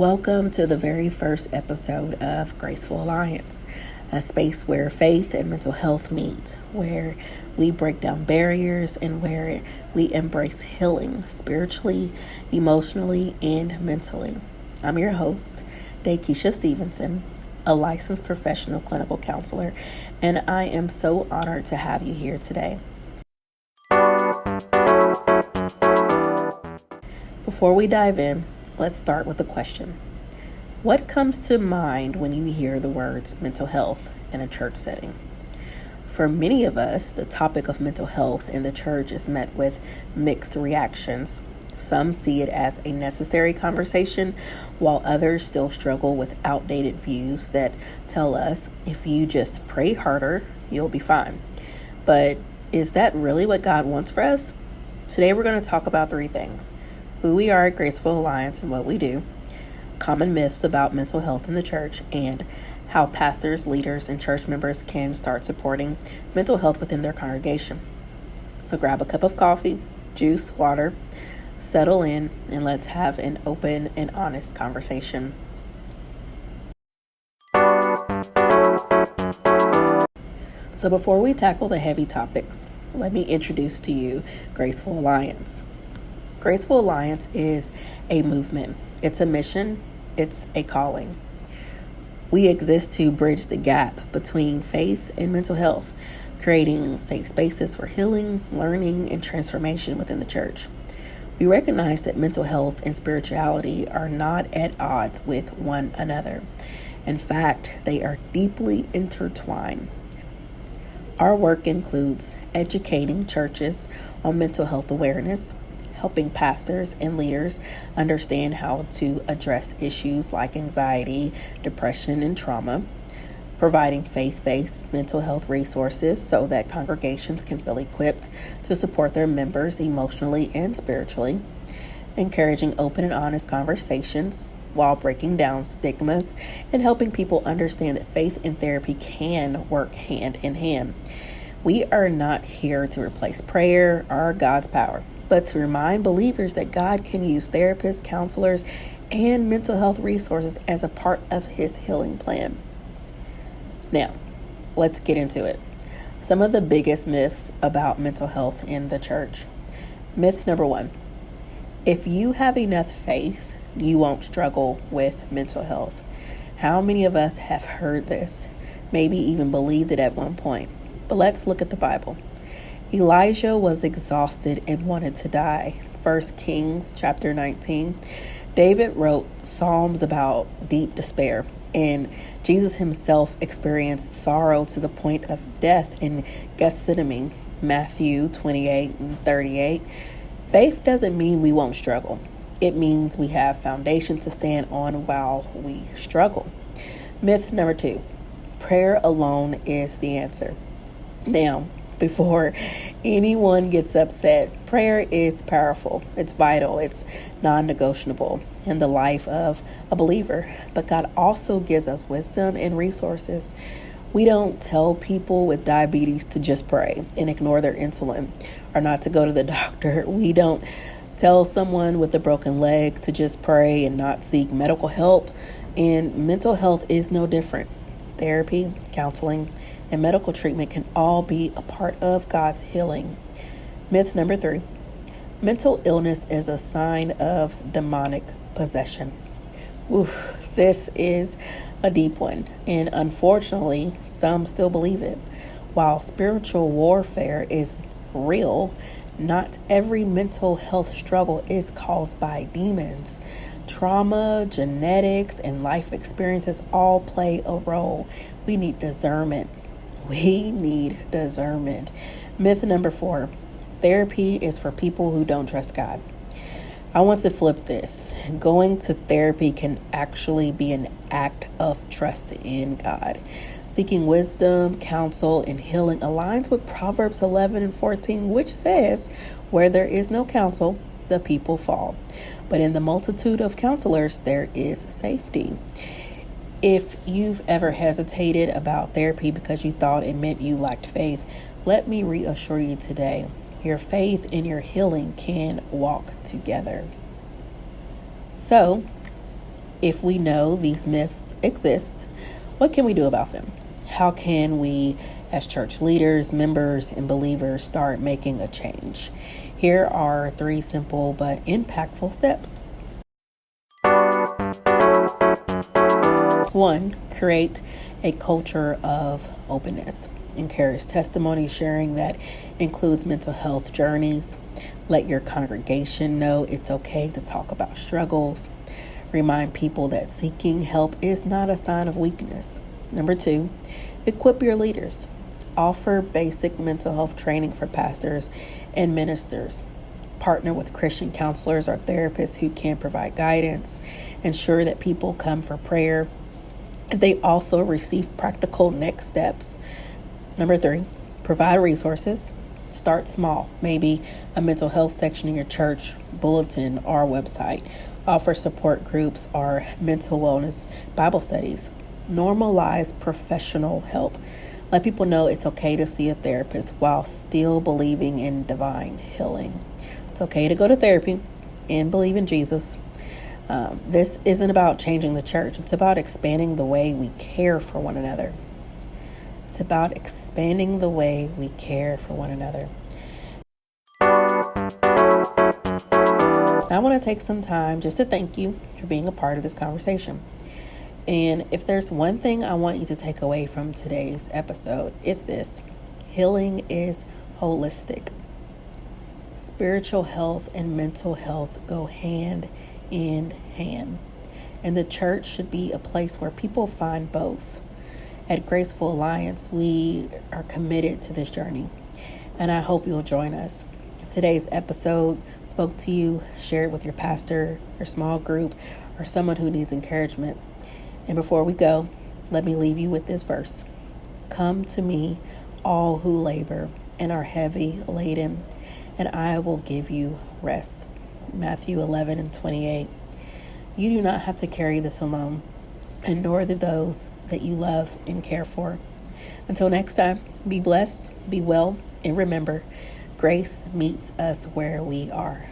Welcome to the very first episode of Graceful Alliance, a space where faith and mental health meet, where we break down barriers and where we embrace healing spiritually, emotionally, and mentally. I'm your host, Dakeisha Stevenson, a licensed professional clinical counselor, and I am so honored to have you here today. Before we dive in, let's start with a question. What comes to mind when you hear the words mental health in a church setting? For many of us, the topic of mental health in the church is met with mixed reactions. Some see it as a necessary conversation, while others still struggle with outdated views that tell us if you just pray harder, you'll be fine. But is that really what God wants for us? Today we're going to talk about three things: who we are at Graceful Alliance and what we do, common myths about mental health in the church, and how pastors, leaders, and church members can start supporting mental health within their congregation. So grab a cup of coffee, juice, water, settle in, and let's have an open and honest conversation. So before we tackle the heavy topics, let me introduce to you Graceful Alliance. Graceful Alliance is a movement. It's a mission. It's a calling. We exist to bridge the gap between faith and mental health, creating safe spaces for healing, learning, and transformation within the church. We recognize that mental health and spirituality are not at odds with one another. In fact, they are deeply intertwined. Our work includes educating churches on mental health awareness, helping pastors and leaders understand how to address issues like anxiety, depression, and trauma, providing faith-based mental health resources so that congregations can feel equipped to support their members emotionally and spiritually, encouraging open and honest conversations while breaking down stigmas and helping people understand that faith and therapy can work hand in hand. We are not here to replace prayer or God's power, but to remind believers that God can use therapists, counselors, and mental health resources as a part of His healing plan. Now, let's get into it. Some of the biggest myths about mental health in the church. Myth number 1. If you have enough faith, you won't struggle with mental health. How many of us have heard this? Maybe even believed it at one point. But let's look at the Bible. Elijah was exhausted and wanted to die. 1 Kings chapter 19. David wrote Psalms about deep despair, and Jesus himself experienced sorrow to the point of death in Gethsemane, Matthew 28 and 38. Faith doesn't mean we won't struggle. It means we have foundation to stand on while we struggle. Myth number 2. Prayer alone is the answer. Now, before anyone gets upset, prayer is powerful. It's vital. It's non-negotiable in the life of a believer. But God also gives us wisdom and resources. We don't tell people with diabetes to just pray and ignore their insulin or not to go to the doctor. We don't tell someone with a broken leg to just pray and not seek medical help. And mental health is no different. Therapy, counseling, and medical treatment can all be a part of God's healing. Myth number 3. Mental illness is a sign of demonic possession. This is a deep one, and unfortunately, some still believe it. While spiritual warfare is real, not every mental health struggle is caused by demons. Trauma, genetics, and life experiences all play a role. We need discernment. Myth number 4. Therapy is for people who don't trust God. I want to flip this. Going to therapy can actually be an act of trust in God. Seeking wisdom, counsel, and healing aligns with Proverbs 11 and 14, which says, "Where there is no counsel, the people fall. But in the multitude of counselors, there is safety." If you've ever hesitated about therapy because you thought it meant you lacked faith, let me reassure you today. Your faith and your healing can walk together. So, If we know these myths exist, what can we do about them? How can we, as church leaders, members, and believers, start making a change? Here are 3 simple but impactful steps. 1, create a culture of openness. Encourage testimony sharing that includes mental health journeys. Let your congregation know it's okay to talk about struggles. Remind people that seeking help is not a sign of weakness. Number 2, equip your leaders. Offer basic mental health training for pastors and ministers. Partner with Christian counselors or therapists who can provide guidance. Ensure that people come for prayer. They also receive practical next steps. Number 3, provide resources. Start small, maybe a mental health section in your church bulletin or website. Offer support groups or mental wellness Bible studies. Normalize professional help. Let people know it's okay to see a therapist while still believing in divine healing. It's okay to go to therapy and believe in Jesus. This isn't about changing the church. It's about expanding the way we care for one another. It's about expanding the way we care for one another. Now, I want to take some time just to thank you for being a part of this conversation. And if there's one thing I want you to take away from today's episode, it's this: healing is holistic. Spiritual health and mental health go hand in hand. And the church should be a place where people find both. At Graceful Alliance, we are committed to this journey, and I hope you'll join us. If today's episode spoke to you, share it with your pastor, your small group, or someone who needs encouragement. And before we go, let me leave you with this verse. Come to me, all who labor and are heavy laden, and I will give you rest. Matthew 11:28. You do not have to carry this alone, and nor do those that you love and care for. Until next time, be blessed, be well, and remember, grace meets us where we are.